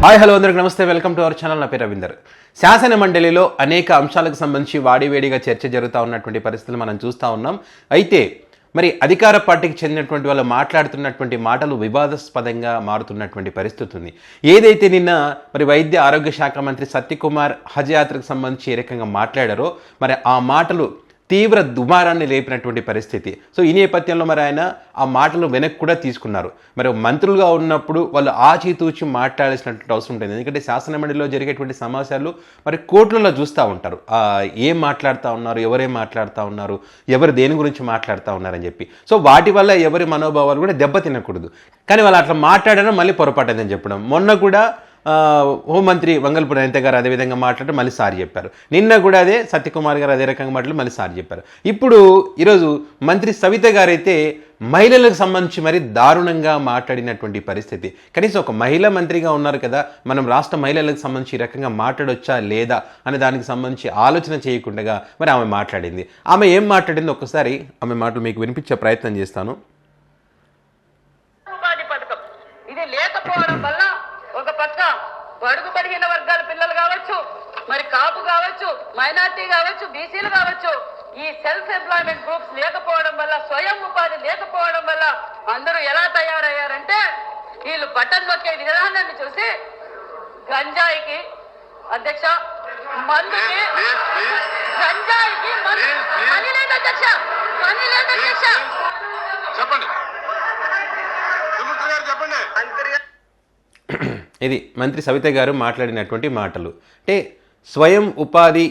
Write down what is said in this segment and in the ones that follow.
Hi hello అందరికి నమస్తే, welcome to our channel. నా పేరు రవీందర్. శాసన మండలిలో అనేక అంశాలకు సంబంధించి వాడివేడిగా చర్చ జరుగుతూ ఉన్నటువంటి పరిస్థితులు మనం చూస్తూ ఉన్నాం. అయితే మరి అధికార పార్టీకి చెందినటువంటి వాళ్ళు మాట్లాడుతున్నటువంటి మాటలు వివాదాస్పదంగా మారుతున్నటువంటి పరిస్థితి ఉంది. ఏదైతే నిన్న మరి వైద్య ఆరోగ్య శాఖ మంత్రి సత్యకుమార్ హజ్ యాత్రకు సంబంధించి ఏ రకంగా మాట్లాడారో మరి ఆ మాటలు తీవ్ర దుమారాన్ని లేపినటువంటి పరిస్థితి. సో ఈ నేపథ్యంలో మరి ఆయన ఆ మాటలు వెనక్కి కూడా తీసుకున్నారు. మరి మంత్రులుగా ఉన్నప్పుడు వాళ్ళు ఆచితూచి మాట్లాడాల్సినటువంటి అవసరం ఉంటుంది. ఎందుకంటే శాసనమండలిలో జరిగేటువంటి సమావేశాలు మరి కోట్లలో చూస్తూ ఉంటారు. ఏం మాట్లాడుతూ ఉన్నారు, ఎవరేం మాట్లాడుతూ ఉన్నారు, ఎవరు దేని గురించి మాట్లాడుతూ ఉన్నారని చెప్పి. సో వాటి వల్ల ఎవరి మనోభావాలు కూడా దెబ్బతినకూడదు. కానీ వాళ్ళు అట్లా మాట్లాడడం మళ్ళీ పొరపాటని చెప్పడం. మొన్న కూడా హోంమంత్రి వంగల్పూడి అనిత గారు అదేవిధంగా మాట్లాడి మళ్ళీ సారి చెప్పారు. నిన్న కూడా అదే సత్యకుమార్ గారు అదే రకంగా మాట్లాడి మళ్ళీ సారి చెప్పారు. ఇప్పుడు ఈరోజు మంత్రి సవిత గారు అయితే మహిళలకు సంబంధించి మరి దారుణంగా మాట్లాడినటువంటి పరిస్థితి. కనీసం ఒక మహిళా మంత్రిగా ఉన్నారు కదా, మనం రాష్ట్ర మహిళలకు సంబంధించి ఈ రకంగా మాట్లాడొచ్చా లేదా అనే దానికి సంబంధించి ఆలోచన చేయకుండా మరి ఆమె మాట్లాడింది. ఆమె ఏం మాట్లాడింది ఒక్కసారి ఆమె మాటలు మీకు వినిపించే ప్రయత్నం చేస్తాను. బడుగు బడిగిన వర్గాల పిల్లలు కావచ్చు, మరి కాపు కావచ్చు, మైనార్టీ కావచ్చు, బీసీలు కావచ్చు, ఈ సెల్ఫ్ ఎంప్లాయ్మెంట్ గ్రూప్స్ లేకపోవడం వల్ల, స్వయం ఉపాధి లేకపోవడం వల్ల అందరూ ఎలా తయారయ్యారంటే వీళ్ళు బటన్ నొక్కే విధానాన్ని చూసి గంజాయికి అధ్యక్ష, మందుకి, గంజాయికి పని లేదు అధ్యక్ష, పని లేదు అధ్యక్ష. చెప్పండి. ఇది మంత్రి సవిత గారు మాట్లాడినటువంటి మాటలు. అంటే స్వయం ఉపాధి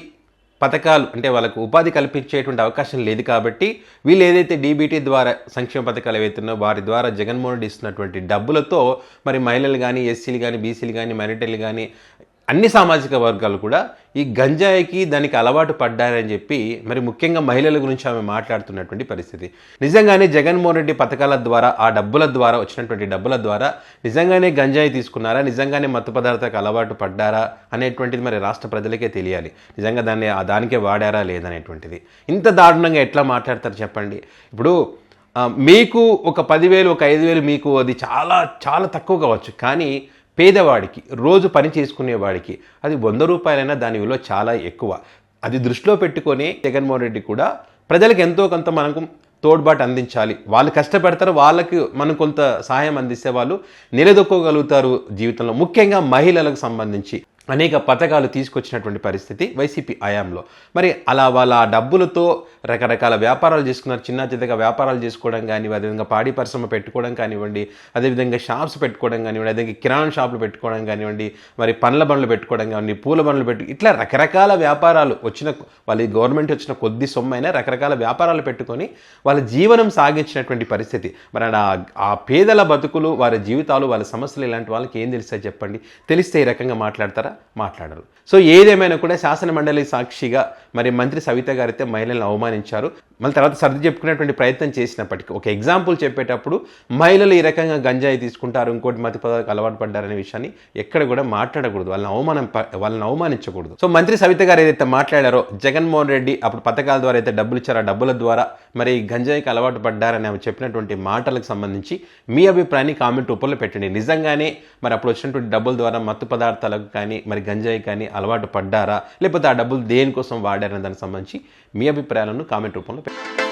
పథకాలు అంటే వాళ్ళకు ఉపాధి కల్పించేటువంటి అవకాశం లేదు కాబట్టి వీళ్ళు ఏదైతే డీబీటీ ద్వారా సంక్షేమ పథకాలు ఏవైతున్నాయో వారి ద్వారా జగన్మోహన్ రెడ్డి ఇస్తున్నటువంటి డబ్బులతో మరి మహిళలు కానీ, ఎస్సీలు కానీ, బీసీలు కానీ, మైనారిటీలు కానీ అన్ని సామాజిక వర్గాలు కూడా ఈ గంజాయికి దానికి అలవాటు పడ్డారని చెప్పి మరి ముఖ్యంగా మహిళల గురించి ఆమె మాట్లాడుతున్నటువంటి పరిస్థితి. నిజంగానే జగన్మోహన్ రెడ్డి పథకాల ద్వారా ఆ డబ్బుల ద్వారా వచ్చినటువంటి డబ్బుల ద్వారా నిజంగానే గంజాయి తీసుకున్నారా, నిజంగానే మత్తు పదార్థాలకు అలవాటు పడ్డారా అనేటువంటిది మరి రాష్ట్ర ప్రజలకే తెలియాలి. నిజంగా దానికే వాడారా లేదనేటువంటిది. ఇంత దారుణంగా ఎట్లా మాట్లాడతారు చెప్పండి. ఇప్పుడు మీకు ఒక 10,000 ఒక 5,000 మీకు అది చాలా చాలా తక్కువ కావచ్చు. కానీ పేదవాడికి, రోజు పని చేసుకునేవాడికి అది 100 రూపాయలైనా దాని విలువ చాలా ఎక్కువ. అది దృష్టిలో పెట్టుకొని జగన్మోహన్ రెడ్డి కూడా ప్రజలకు ఎంతో కొంత మనకు తోడ్పాటు అందించాలి. వాళ్ళు కష్టపడతారు, వాళ్ళకి మనం కొంత సహాయం అందిస్తే వాళ్ళు నిలదొక్కగలుగుతారు జీవితంలో. ముఖ్యంగా మహిళలకు సంబంధించి అనేక పథకాలు తీసుకొచ్చినటువంటి పరిస్థితి వైసీపీ హయాంలో. మరి అలా వాళ్ళ డబ్బులతో రకరకాల వ్యాపారాలు చేసుకున్నారు. చిన్న చిన్నగా వ్యాపారాలు చేసుకోవడం కానివ్వండి, అదేవిధంగా పాడి పరిశ్రమ పెట్టుకోవడం కానివ్వండి, అదేవిధంగా షాప్స్ పెట్టుకోవడం కానివ్వండి, అదేవిధంగా కిరాణా షాపులు పెట్టుకోవడం కానివ్వండి, మరి పండ్ల బండ్లు పెట్టుకోవడం కానివ్వండి, పూల బండ్లు ఇట్లా రకరకాల వ్యాపారాలు వచ్చిన వాళ్ళ గవర్నమెంట్ వచ్చిన కొద్ది సొమ్మైనా రకరకాల వ్యాపారాలు పెట్టుకొని వాళ్ళ జీవనం సాగించినటువంటి పరిస్థితి. మరి ఆ పేదల బతుకులు, వారి జీవితాలు, వాళ్ళ సమస్యలు ఇలాంటి వాళ్ళకి ఏం తెలుస్తాయి చెప్పండి? తెలిస్తే ఈ రకంగా మాట్లాడతారా? మాట్లాడరు. సో ఏదేమైనా కూడా శాసన మండలి సాక్షిగా మరి మంత్రి సవిత గారైతే మహిళలను అవమానించారు. మళ్ళీ తర్వాత సర్ది చెప్పుకునేటువంటి ప్రయత్నం చేసినప్పటికీ ఒక ఎగ్జాంపుల్ చెప్పేటప్పుడు మహిళలు ఈ రకంగా గంజాయి తీసుకుంటారు, ఇంకోటి మత్తు పదార్థాలకు అలవాటు పడ్డారనే విషయాన్ని ఎక్కడ కూడా మాట్లాడకూడదు, వాళ్ళని అవమానించకూడదు. సో మంత్రి సవిత గారు ఏదైతే మాట్లాడారో జగన్మోహన్ రెడ్డి అప్పుడు పథకాల ద్వారా అయితే డబ్బులు ఇచ్చారో ఆ డబ్బుల ద్వారా మరి గంజాయికి అలవాటు పడ్డారని ఆమె చెప్పినటువంటి మాటలకు సంబంధించి మీ అభిప్రాయాన్ని కామెంట్ రూపంలో పెట్టండి. నిజంగానే మరి అప్పుడు వచ్చినటువంటి డబ్బుల ద్వారా మత్తు పదార్థాలకు కానీ మరి గంజాయి కానీ అలవాటు పడ్డారా, లేకపోతే ఆ డబ్బులు దేనికోసం వాడారని దానికి సంబంధించి మీ అభిప్రాయాలను కామెంట్ రూపంలో పెట్టండి.